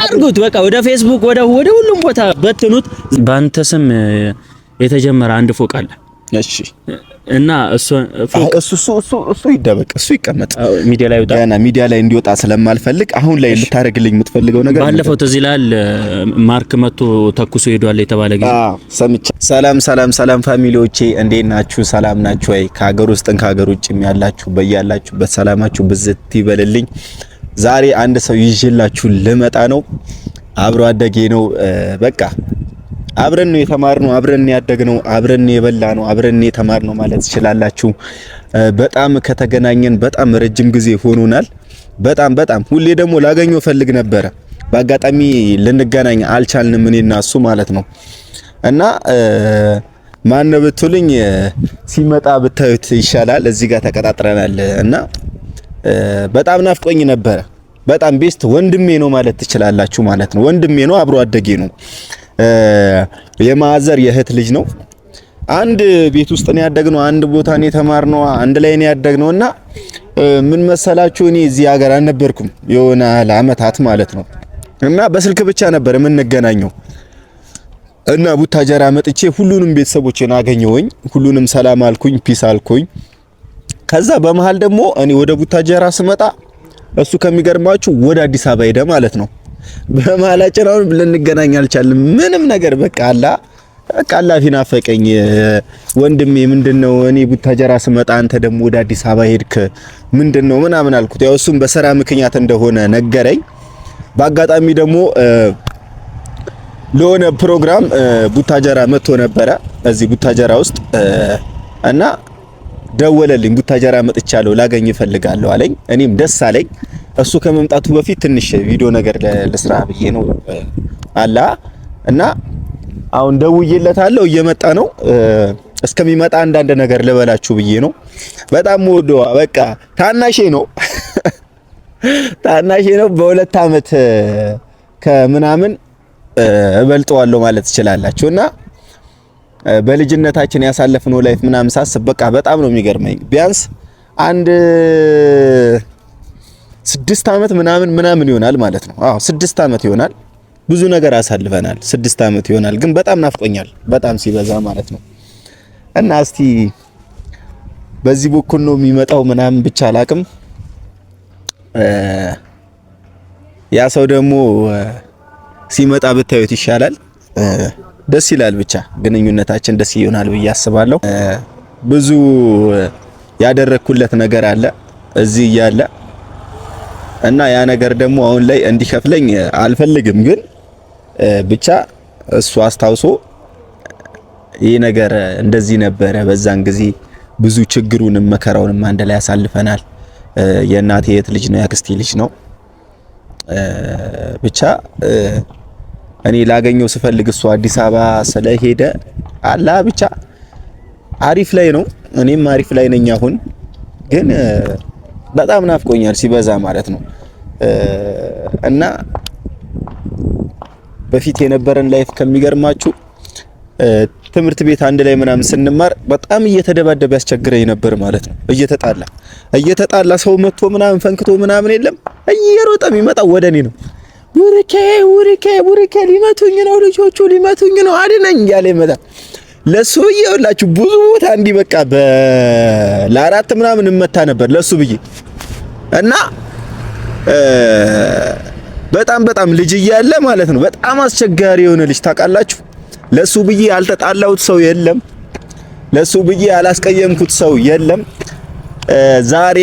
አርጉት በቃ ወደ ፌስቡክ ወደ ሁሉም ቦታ በትኑት። ባንተ ስም የተጀመረ አንድ ፎቅ አለ። እሺ እና እሱ ይደበቅ፣ እሱ ይቀመጥ፣ ሚዲያ ላይ ወጣ ያና ሚዲያ ላይ እንዲወጣ ስለማልፈልግ አሁን ላይ ልታረግልኝ የምትፈልገው ነገር ባለፈው ትዝ ይላል ማርክ መጥቶ ተኩሶ ሄዷል የተባለ ጊዜ ሰምቻ። ሰላም ፋሚሊዎቼ እንዴት ናችሁ? ሰላም ናችሁ ወይ? ከሀገር ውስጥን ከሀገር ውጭም ያላችሁ በያላችሁበት ሰላማችሁ ብዝት ይበልልኝ። ዛሬ አንድ ሰው ይዤላችሁ ልመጣ ነው። አብሮ አደጌ ነው። በቃ አብረን ነው የተማርነው፣ አብረን ያደግነው፣ አብረን የበላነው፣ አብረን የተማርነው ማለት ትችላላችሁ። በጣም ከተገናኘን በጣም ረጅም ጊዜ ሆኖናል። በጣም ሁሌ ደግሞ ላገኘው ፈልግ ነበረ። በአጋጣሚ ልንገናኝ አልቻልንም እኔና እሱ ማለት ነው። እና ማን ብትሉኝ ሲመጣ ብታዩት ይሻላል። እዚህ ጋር ተቀጣጥረናል እና በጣም ናፍቆኝ ነበረ። በጣም ቤስት ወንድሜ ነው ማለት ትችላላችሁ ማለት ነው። ወንድሜ ነው፣ አብሮ አደጌ ነው። የማዘር የእህት ልጅ ነው። አንድ ቤት ውስጥ ነው ያደግነው፣ አንድ ቦታ ነው የተማርነው፣ አንድ ላይ ነው ያደግነው እና ምን መሰላችሁ እኔ እዚህ ሀገር አልነበርኩም የሆነ ለአመታት ማለት ነው እና በስልክ ብቻ ነበር የምንገናኘው እና ቡታጀራ መጥቼ ሁሉንም ቤተሰቦቼን አገኘሁኝ። ሁሉንም ሰላም አልኩኝ፣ ፒስ አልኩኝ። ከዛ በመሃል ደግሞ እኔ ወደ ቡታጀራ ስመጣ እሱ ከሚገርማችሁ ወደ አዲስ አበባ ሄደ ማለት ነው። በመሃላችን አሁን ልንገናኝ አልቻልንም። ምንም ነገር በቃ አላፊ ናፈቀኝ። ወንድሜ ምንድነው እኔ ቡታጀራ ስመጣ አንተ ደግሞ ወደ አዲስ አበባ ሄድክ ምንድነው ምናምን አልኩት። ያው እሱም በስራ ምክንያት እንደሆነ ነገረኝ። በአጋጣሚ ደግሞ ለሆነ ፕሮግራም ቡታጀራ መጥቶ ነበረ እዚህ ቡታጀራ ውስጥ እና ደወለልኝ። ቡታጀራ መጥቻለሁ ላገኝ እፈልጋለሁ አለኝ። እኔም ደስ አለኝ። እሱ ከመምጣቱ በፊት ትንሽ ቪዲዮ ነገር ለስራ ብዬ ነው አላ እና አሁን ደውዬለታለሁ፣ እየመጣ ነው። እስከሚመጣ አንዳንድ ነገር ልበላችሁ ብዬ ነው። በጣም ወዶ በቃ ታናሼ ነው በሁለት አመት ከምናምን እበልጠዋለሁ ማለት ትችላላችሁና በልጅነታችን ያሳለፍነው ላይፍ ምናምን ሳስብ በቃ በጣም ነው የሚገርመኝ። ቢያንስ አንድ 6 አመት ምናምን ይሆናል ማለት ነው። 6 አመት ይሆናል። ብዙ ነገር አሳልፈናል። 6 አመት ይሆናል። ግን በጣም ናፍቆኛል፣ በጣም ሲበዛ ማለት ነው። እና እስቲ በዚህ በኩል ነው የሚመጣው ምናምን ብቻ አላቅም። ያ ሰው ደግሞ ሲመጣ ብታዩት ይሻላል። ደስ ይላል። ብቻ ግንኙነታችን ደስ ይሆናል ብዬ አስባለሁ። ብዙ ያደረኩለት ነገር አለ እዚህ እያለ እና ያ ነገር ደግሞ አሁን ላይ እንዲከፍለኝ አልፈልግም። ግን ብቻ እሱ አስታውሶ ይሄ ነገር እንደዚህ ነበረ፣ በዛን ጊዜ ብዙ ችግሩንም መከራውንም አንድ ላይ ያሳልፈናል። የእናቴ የት ልጅ ነው፣ ያክስቴ ልጅ ነው። ብቻ እኔ ላገኘው ስፈልግ እሱ አዲስ አበባ ስለሄደ አላ ብቻ አሪፍ ላይ ነው፣ እኔም አሪፍ ላይ ነኝ አሁን። ግን በጣም ናፍቆኛል ሲበዛ ማለት ነው። እና በፊት የነበረን ላይፍ ከሚገርማችሁ ትምህርት ቤት አንድ ላይ ምናምን ስንማር በጣም እየተደባደበ ያስቸግረኝ ነበር ማለት ነው። እየተጣላ ሰው መጥቶ ምናምን ፈንክቶ ምናምን የለም እየሮጠ የሚመጣው ወደ እኔ ነው። ቡርኬ ሊመቱኝ ነው፣ ልጆቹ ሊመቱኝ ነው፣ አድነኝ እያለ ይመጣል። ለሱ ብዬ ሁላችሁ ብዙ ቦታ እንዲህ በቃ ለአራት ምናምን እመታ ነበር ለሱ ብዬ እና በጣም ልጅ እያለ ማለት ነው። በጣም አስቸጋሪ የሆነ ልጅ ታውቃላችሁ። ለሱ ብዬ ያልተጣላሁት ሰው የለም፣ ለሱ ብዬ ያላስቀየምኩት ሰው የለም። ዛሬ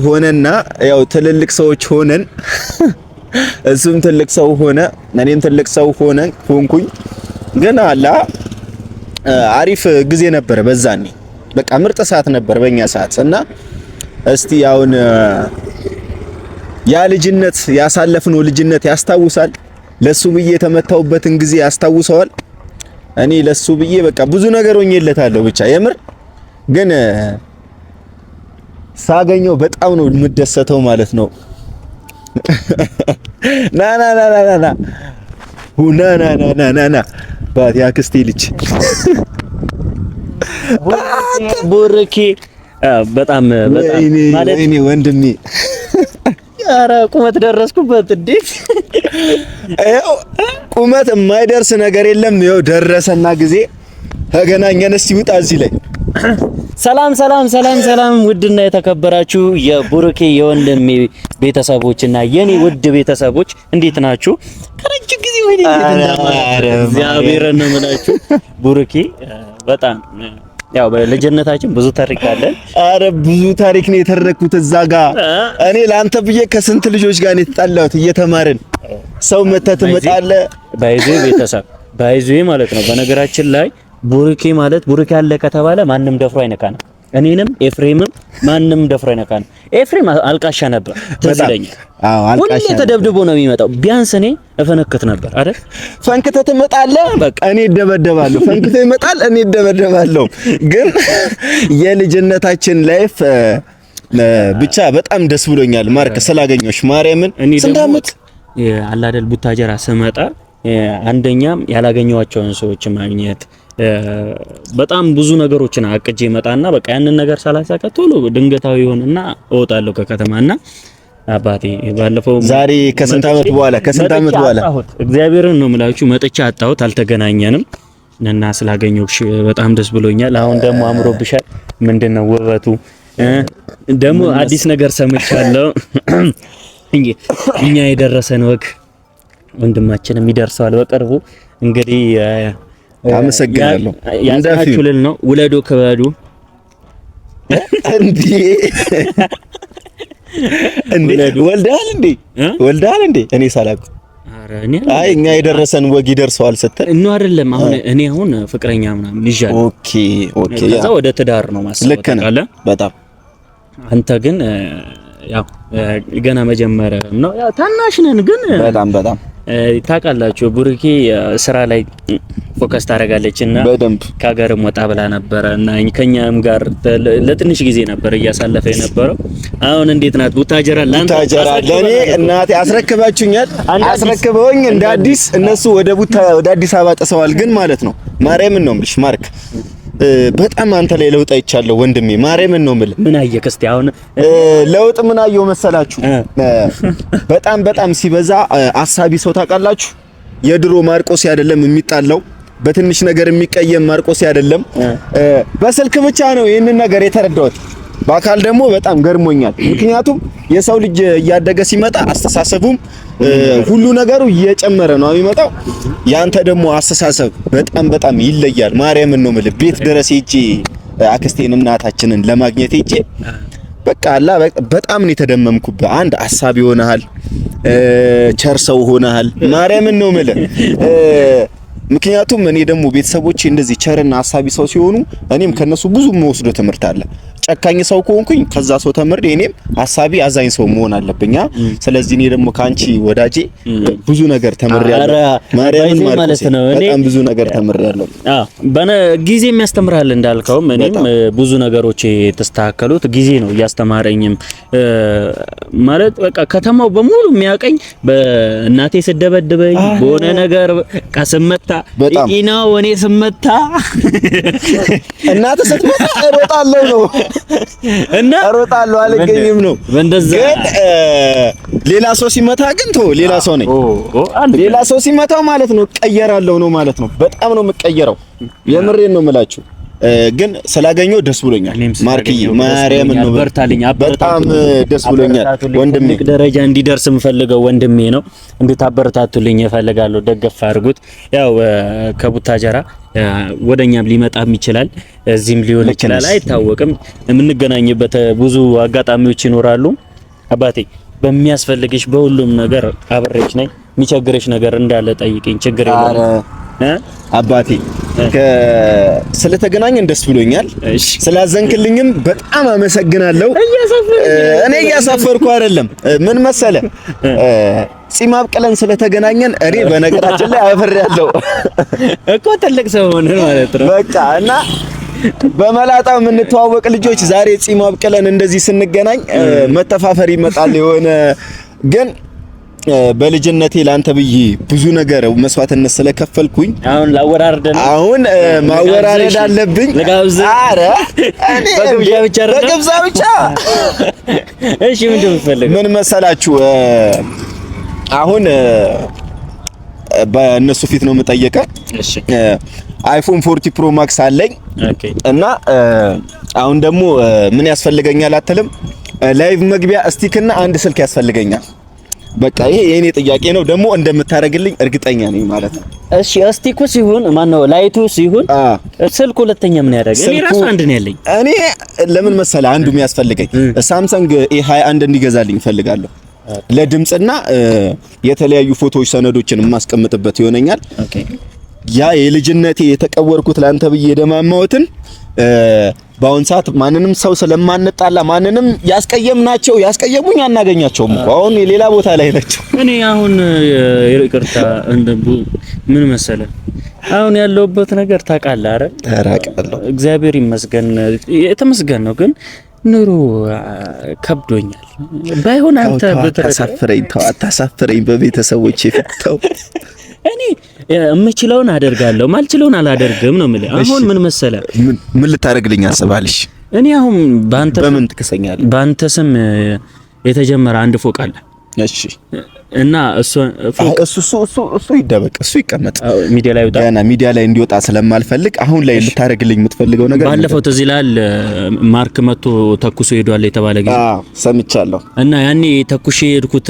ሆነና ያው ትልልቅ ሰዎች ሆነን እሱም ትልቅ ሰው ሆነ፣ እኔም ትልቅ ሰው ሆንኩኝ። ግን አላ አሪፍ ጊዜ ነበር በዛኔ። በቃ ምርጥ ሰዓት ነበር በእኛ ሰዓት እና እስቲ አሁን ያ ልጅነት ያሳለፍነው ልጅነት ያስታውሳል። ለሱ ብዬ የተመታውበትን ጊዜ ያስታውሰዋል። እኔ ለሱ ብዬ በቃ ብዙ ነገር ሆኜለታለሁ። ብቻ የምር ግን ሳገኘው በጣም ነው የምደሰተው ማለት ነው። ና ባት ያክስቴ ልጅ ቡርኬ በጣም ማለት እኔ ወንድሜ ኧረ ቁመት ደረስኩበት እንዴ? ይኸው ቁመት የማይደርስ ነገር የለም። ይኸው ደረሰና ጊዜ ተገናኘን። እስቲ ውጣ እዚህ ላይ። ሰላም ውድና የተከበራችሁ የቡሩኬ የወንድሜ ቤተሰቦችና የኔ ውድ ቤተሰቦች እንዴት ናችሁ? ከረጅም ጊዜ ወዲህ እግዚአብሔርን ነው የምላችሁ። ቡሩኬ በጣም ያው በልጅነታችን ብዙ ታሪክ አለን። አረ ብዙ ታሪክ ነው የተረኩት እዛ ጋር። እኔ ላንተ ብዬ ከስንት ልጆች ጋር ነው የተጣላሁት እየተማርን። ሰው መተት መጣለ ቤተሰብ ማለት ነው። በነገራችን ላይ ቡሩኬ ማለት ቡሩኬ አለ ከተባለ ማንም ደፍሮ አይነካንም። እኔንም ኤፍሬምም ማንም ደፍሮ አይነካንም። ኤፍሬም አልቃሻ ነበር ትዝ ይለኛል። አዎ አልቃሻ ሁሌ ተደብድቦ ነው የሚመጣው። ቢያንስ እኔ እፈነክት ነበር አይደል? ፈንክተህ ትመጣለህ፣ በቃ እኔ እደበደባለሁ። ፈንክተህ ይመጣል፣ እኔ እደበደባለሁ። ግን የልጅነታችን ላይፍ ብቻ በጣም ደስ ብሎኛል። ማርክ ስላገኘሁሽ ማርያምን። ስንት ዓመት አለ አይደል ቡታጀራ ስመጣ አንደኛም ያላገኘዋቸውን ሰዎች ማግኘት በጣም ብዙ ነገሮችን አቅጄ መጣና በቃ ያንን ነገር ሳላሳካ ቶሎ ድንገታዊ ሆነና እወጣለሁ ከከተማና አባቴ ባለፈው ዛሬ ከስንት ዓመት በኋላ እግዚአብሔርን ነው የምላችሁ መጥቻ አጣሁት። አልተገናኘንም እና ስላገኘሁሽ በጣም ደስ ብሎኛል። አሁን ደግሞ አምሮብሻል። ምንድነው ውበቱ? ደግሞ አዲስ ነገር ሰምቻለሁ። እኛ የደረሰን ወግ ወንድማችንም ይደርሰዋል በቅርቡ። እንግዲህ አመሰግናለሁ። ያዛችሁ ልል ነው ውለዱ ከበዱ እንዴ ወልደሃል እንዴ? እኔ ሳላውቅ አይ እኛ የደረሰን ወግ ይደርሰዋል ስትል ነው አይደለም? አሁን ፍቅረኛ ምናምን ይዣለሁ። ኦኬ ከዛ ወደ ትዳር ነው ማሰብ ታውቃለህ። በጣም አንተ ግን ያው ገና መጀመሪያ ነው። ያው ታናሽ ነን ግን በጣም ታውቃላችሁ ቡሩኬ ስራ ላይ ፎከስ ታደርጋለችና በደንብ ከሀገርም ወጣ ብላ ነበረ እና ከኛም ጋር ለትንሽ ጊዜ ነበር እያሳለፈ የነበረው። አሁን እንዴት ናት ቡታጀራ? ለኔ እናቴ አስረክባችሁኛል። አስረክበውኝ እንደ አዲስ እነሱ ወደ አዲስ አበባ ጥሰዋል። ግን ማለት ነው ማርያምን ነው የምልሽ ማርክ በጣም አንተ ላይ ለውጥ አይቻለሁ ወንድሜ። ማርያምን ነው የምልህ። ምን አየህ እስቲ አሁን? ለውጥ ምን አየሁ መሰላችሁ? በጣም ሲበዛ አሳቢ ሰው ታውቃላችሁ። የድሮ ማርቆስ አይደለም የሚጣላው፣ በትንሽ ነገር የሚቀየም ማርቆስ አይደለም። በስልክ ብቻ ነው ይህንን ነገር የተረዳሁት። በአካል ደግሞ በጣም ገርሞኛል። ምክንያቱም የሰው ልጅ እያደገ ሲመጣ አስተሳሰቡም ሁሉ ነገሩ እየጨመረ ነው የሚመጣው። ያንተ ደግሞ አስተሳሰብ በጣም ይለያል። ማርያምን ነው የምልህ። ቤት ድረስ ሄጄ አክስቴን እናታችንን ለማግኘት ሄጄ በቃ አላ በጣም ነው የተደመምኩብህ። አንድ ሐሳብ ይሆናል፣ ቸር ሰው ሆነሃል። ማርያምን ነው የምልህ። ምክንያቱም እኔ ደግሞ ቤተሰቦቼ እንደዚህ ቸርና ሐሳቢ ሰው ሲሆኑ እኔም ከነሱ ብዙ የምወስደው ትምህርት አለ። ጨካኝ ሰው ከሆንኩኝ ከዛ ሰው ተምሬ እኔም ሐሳቢ አዛኝ ሰው መሆን አለብኝ። ስለዚህ እኔ ደግሞ ካንቺ ወዳጄ ብዙ ነገር ተምሬያለሁ። ማርያምን ማለት ነው። በጣም ብዙ ነገር ተምሬያለሁ። ጊዜም ያስተምራል እንዳልከው። እኔም ብዙ ነገሮች የተስተካከሉት ጊዜ ነው እያስተማረኝም። ማለት በቃ ከተማው በሙሉ የሚያቀኝ በእናቴ ስደበድበኝ በሆነ ነገር ቀስመታ ኢናው እኔ ስመታ እናቴ ስትመታ እሮጣለሁ ነው እና እሮጣለሁ አልገኝም ነው። እንደዛ ግን ሌላ ሰው ሲመታ ግን ሌላ ሰው ነኝ። ሌላ ሰው ሲመታው ማለት ነው ቀየራለሁ ነው ማለት ነው። በጣም ነው የምቀየረው። የምሬን ነው የምላችሁ። ግን ስላገኘው ደስ ብሎኛል ማርክዬ። ማርያምን ነው በርታልኝ። በጣም ደስ ብሎኛል ወንድሜ። ደረጃ እንዲደርስ የምፈልገው ወንድሜ ነው። እንድታበረታቱልኝ እፈልጋለሁ። ደገፍ አድርጉት። ያው ከቡታጀራ ወደኛም ሊመጣም ይችላል፣ እዚህም ሊሆን ይችላል፣ አይታወቅም። የምንገናኝበት ብዙ አጋጣሚዎች ይኖራሉ። አባቴ በሚያስፈልግሽ በሁሉም ነገር አብሬሽ ነኝ። የሚቸግርሽ ነገር እንዳለ ጠይቅኝ፣ ችግር የለም አባቴ። ስለተገናኘን ደስ ብሎኛል። ስላዘንክልኝም በጣም አመሰግናለሁ። እኔ እያሳፈርኩ አይደለም። ምን መሰለ ጺም አብቅለን ስለተገናኘን እኔ በነገራችን ላይ አፈርያለሁ እኮ ትልቅ ሰው ሆነ ማለት ነው። በቃ እና በመላጣው የምንተዋወቅ ልጆች ዛሬ ጺም አብቅለን እንደዚህ ስንገናኝ መተፋፈር ይመጣል የሆነ ግን በልጅነቴ ላንተ ብዬ ብዙ ነገር መስዋዕትነት ስለከፈልኩኝ አሁን ላወራርደን አሁን ማወራረድ አለብኝ። ኧረ እኔ በግብዣ ብቻ እሺ ምንድን ነው የምትፈልገው? ምን መሰላችሁ አሁን በእነሱ ፊት ነው የምጠየቀው። እሺ አይፎን 40 ፕሮ ማክስ አለኝ። ኦኬ እና አሁን ደግሞ ምን ያስፈልገኛል አትልም? ላይቭ መግቢያ ስቲክና አንድ ስልክ ያስፈልገኛል። በቃ ይሄ የኔ ጥያቄ ነው። ደግሞ እንደምታረግልኝ እርግጠኛ ነኝ ማለት ነው። እሺ ስቲኩ ሲሆን ማነው ላይቱ ሲሆን ስልኩ ሁለተኛ ምን ያደርግ? እኔ ራሱ አንድ ነው ያለኝ። እኔ ለምን መሰለ አንዱ የሚያስፈልገኝ ሳምሰንግ A21 እንዲገዛልኝ ፈልጋለሁ። ለድምጽና የተለያዩ ፎቶዎች ሰነዶችን የማስቀምጥበት ይሆነኛል። ኦኬ ያ የልጅነቴ የተቀወርኩት ላንተ ብዬ የደማማውትን በአሁን ሰዓት ማንንም ሰው ስለማንጣላ ማንንም ያስቀየሙኝ አናገኛቸውም እኮ አሁን የሌላ ቦታ ላይ ናቸው። እኔ አሁን ይቅርታ ምን መሰለ አሁን ያለውበት ነገር ታውቃለህ አይደል? ተራቀለሁ እግዚአብሔር ይመስገን የተመስገን ነው ግን ኑሮ ከብዶኛል። ባይሆን አንተ አታሳፍረኝ በቤተሰቦቼ ፍታው። እኔ የምችለውን አደርጋለሁ ማልችለውን አላደርግም ነው የምልህ። አሁን ምን መሰለህ ምን ልታደርግልኝ አስባልሽ? እኔ አሁን በምን ትከሰኛለህ? በአንተ ስም የተጀመረ አንድ ፎቅ አለ። እሺ እና እሱ ይደበቅ፣ እሱ ይቀመጥ፣ ሚዲያ ላይ ወጣ ገና ሚዲያ ላይ እንዲወጣ ስለማልፈልግ አሁን ላይ ልታደርግልኝ የምትፈልገው ነገር ባለፈው ትዝ ይላል ማርክ መጥቶ ተኩሶ ሄዷል የተባለ ጊዜ ሰምቻለሁ። እና ያኔ ተኩሼ የሄድኩት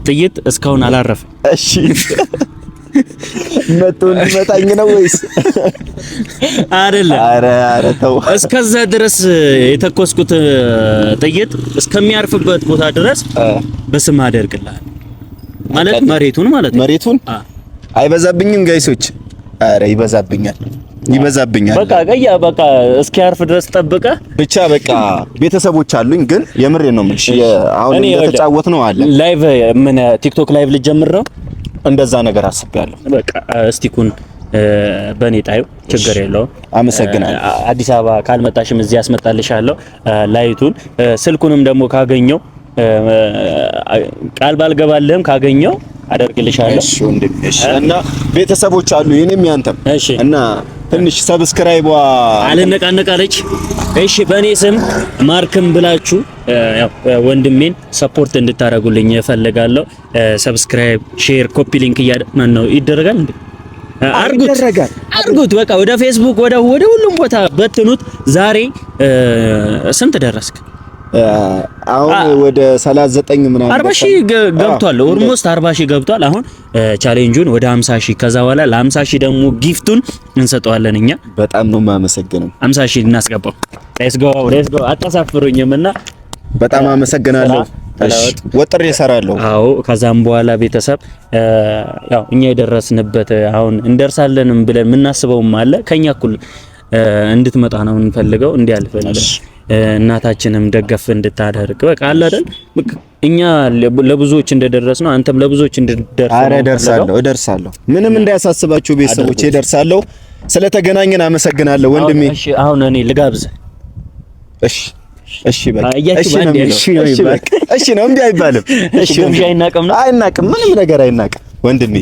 ጥይት እስካሁን አላረፈም። እሺ መጥቶ እንዲመታኝ ነው ወይስ አይደለም? ኧረ ተው። እስከዛ ድረስ የተኮስኩት ጥይት እስከሚያርፍበት ቦታ ድረስ በስም አደርግልሃል ማለት መሬቱን ማለት ነው። መሬቱን አይበዛብኝም ጋይሶች? ኧረ ይበዛብኛል። በቃ እስኪያርፍ ድረስ ጠብቀህ ብቻ በቃ ቤተሰቦች አሉኝ። ግን የምሬ ነው የምልሽ አሁን እንደተጫወት ነው አለ ላይቭ ምን ቲክቶክ ላይቭ ልጀምር ነው እንደዛ ነገር አስቤያለሁ። በቃ እስቲኩን በኔ ጣዩ ችግር የለውም። አመሰግናለሁ። አዲስ አበባ ካልመጣሽም እዚህ አስመጣልሻለሁ ላይቱን። ስልኩንም ደግሞ ካገኘው ቃል ባልገባልህም ካገኘው አደርግልሻለሁ። እሺ ወንድም እሺ። እና ቤተሰቦች አሉ የኔም ያንተም እና ትንሽ ሰብስክራይቧ አልነቃነቃለች። እሺ በእኔ ስም ማርክም ብላችሁ ያው ወንድሜን ሰፖርት እንድታረጉልኝ እፈልጋለሁ። ሰብስክራይብ፣ ሼር፣ ኮፒ ሊንክ ማን ነው ይደረጋል እንዴ? አርጉት በቃ ወደ ፌስቡክ ወደ ሁሉም ቦታ በትኑት። ዛሬ ስንት ደረስክ? አሁን ወደ 39 ምናምን 40 ሺህ ገብቷል። ኦልሞስት 40 ሺህ ገብቷል። አሁን ቻሌንጁን ወደ 50 ሺህ ከዛ በኋላ ለ50 ሺህ ደግሞ ጊፍቱን እንሰጠዋለን እኛ። በጣም ነው የማመሰግነው። 50 ሺህ እናስገባው። ሌትስ ጎ አታሳፍሩኝምና በጣም አመሰግናለሁ። እሺ ወጥሬ እሰራለሁ። አዎ ከዛም በኋላ ቤተሰብ ያው እኛ የደረስንበት አሁን እንደርሳለንም ብለን የምናስበውም አለ ከኛ እኩል እንድትመጣ ነው እንፈልገው እንዲያልፈን እናታችንም ደገፍ እንድታደርግ በቃ አለ አይደል? እኛ ለብዙዎች እንደደረስ ነው አንተም ለብዙዎች እንድትደርስ ነው። አረ እደርሳለሁ። ምንም እንዳያሳስባችሁ ቤተሰቦቼ እደርሳለሁ። ስለተገናኘን አመሰግናለሁ ወንድሜ። እሺ አሁን እኔ ልጋብዝ። እሺ በቃ እሺ ነው እንዴ አይባልም። እሺ ግብዣ አይናቅም ነው? አይናቅም፣ ምንም ነገር አይናቅም ወንድሜ።